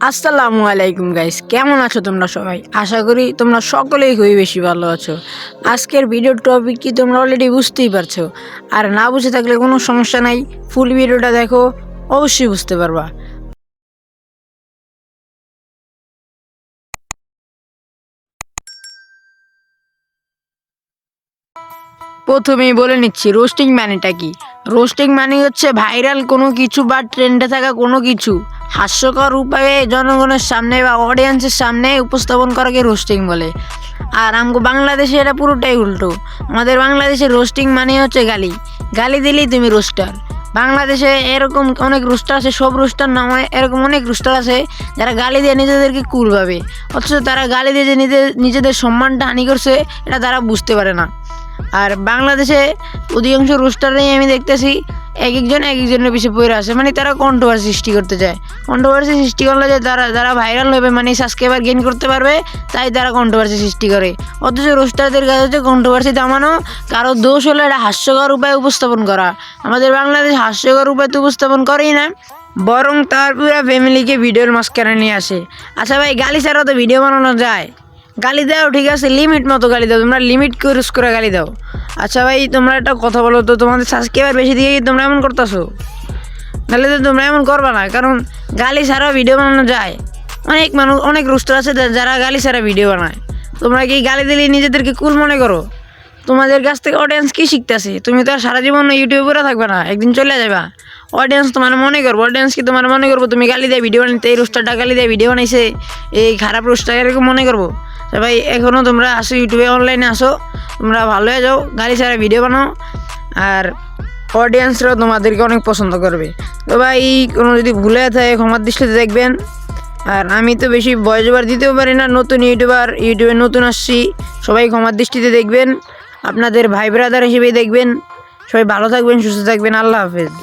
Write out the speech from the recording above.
আসসালামু আলাইকুম গাইস, কেমন আছো তোমরা সবাই? আশা করি তোমরা সকলেই খুবই বেশি ভালো আছো। আজকের ভিডিওর টপিক কি তোমরা অলরেডি বুঝতেই পারছো, আর না বুঝে থাকলে কোনো সমস্যা নাই, ফুল ভিডিওটা দেখো, অবশ্যই বুঝতে পারবা। প্রথমেই বলে নিচ্ছি রোস্টিং মানেটা কি। রোস্টিং মানে হচ্ছে ভাইরাল কোনো কিছু বা ট্রেন্ডে থাকা কোনো কিছু হাস্যকর উপায়ে জনগণের সামনে বা অডিয়েন্সের সামনে উপস্থাপন করাকে রোস্টিং বলে। আর আমগো বাংলাদেশে এটা পুরোটাই উল্টো। আমাদের বাংলাদেশে রোস্টিং মানে হচ্ছে গালি, গালি দিলেই তুমি রোস্টার। বাংলাদেশে এরকম অনেক রোস্টার আছে, সব রোস্টার না হয়, এরকম অনেক রোস্টার আছে যারা গালি দিয়ে নিজেদেরকে কুল ভাবে, অথচ তারা গালি দিয়ে যে নিজেদের সম্মানটা হানি করছে এটা তারা বুঝতে পারে না। আর বাংলাদেশে অধিকাংশ রোস্টাররাই আমি দেখতেছি এক একজনের পিছিয়ে পড়ে আসে, মানে তারা কন্ট্রোভার্সি সৃষ্টি করতে চায়। কন্ট্রোভার্সি সৃষ্টি করলে যে যারা ভাইরাল হবে, মানে সাবস্ক্রাইবার গেইন করতে পারবে, তাই তারা কন্ট্রোভার্সি সৃষ্টি করে। অথচ রোস্টারদের কাছে হচ্ছে কন্ট্রোভার্সি থামানো, কারো দোষ হলে এটা হাস্যকর উপায়ে উপস্থাপন করা। আমাদের বাংলাদেশ হাস্যকর উপায়ে তো উপস্থাপন করেই না, বরং তার পুরো ফ্যামিলিকে ভিডিওর মাঝখানে নিয়ে আসে। আচ্ছা ভাই, গালি ছাড়া তো ভিডিও বানানো যায়? গালি দাও, ঠিক আছে, লিমিট মতো গালি দাও, তোমরা লিমিট ক্রস করে গালি দাও। আচ্ছা ভাই, তোমরা একটা কথা বলো তো, তোমাদের সাবস্ক্রাইবার বেশি দিয়ে তোমরা এমন করতেছো? তাহলে তো তোমরা এমন করবা না, কারণ গালি ছাড়াও ভিডিও বানানো যায়। অনেক মানুষ, অনেক রোস্টার আছে যারা গালি ছাড়া ভিডিও বানায়। তোমরা কি গালি দিলে নিজেদেরকে কুল মনে করো? তোমাদের কাছ থেকে অডিয়েন্স কি শিখতেছে? তুমি তো আর সারা জীবন ইউটিউবে থাকবে না, একদিন চলে যাবা। অডিয়েন্স তোমার মনে করবো, অডিয়েন্স কি তোমার মনে করবো তুমি গালি দিয়ে ভিডিও বানাইতে, এই রোস্টারটা গালি দিয়ে ভিডিও বানাইছে, এই খারাপ রোস্টার, এরকম মনে করবো? ভাই এখনও তোমরা আসো, ইউটিউবে অনলাইনে আসো, তোমরা ভালো হয়ে যাও, গালি ছাড়া ভিডিও বানাও, আর অডিয়েন্সরাও তোমাদেরকে অনেক পছন্দ করবে। তো ভাই, কোনো যদি ভুলে থাকে ক্ষমার দৃষ্টিতে দেখবেন। আর আমি তো বেশি ভয়েস ওভার দিতেও পারি না, নতুন ইউটিউবে নতুন আসছি, সবাই ক্ষমার দৃষ্টিতে দেখবেন, আপনাদের ভাই ব্রাদার হিসেবেই দেখবেন। সবাই ভালো থাকবেন, সুস্থ থাকবেন, আল্লাহ হাফেজ।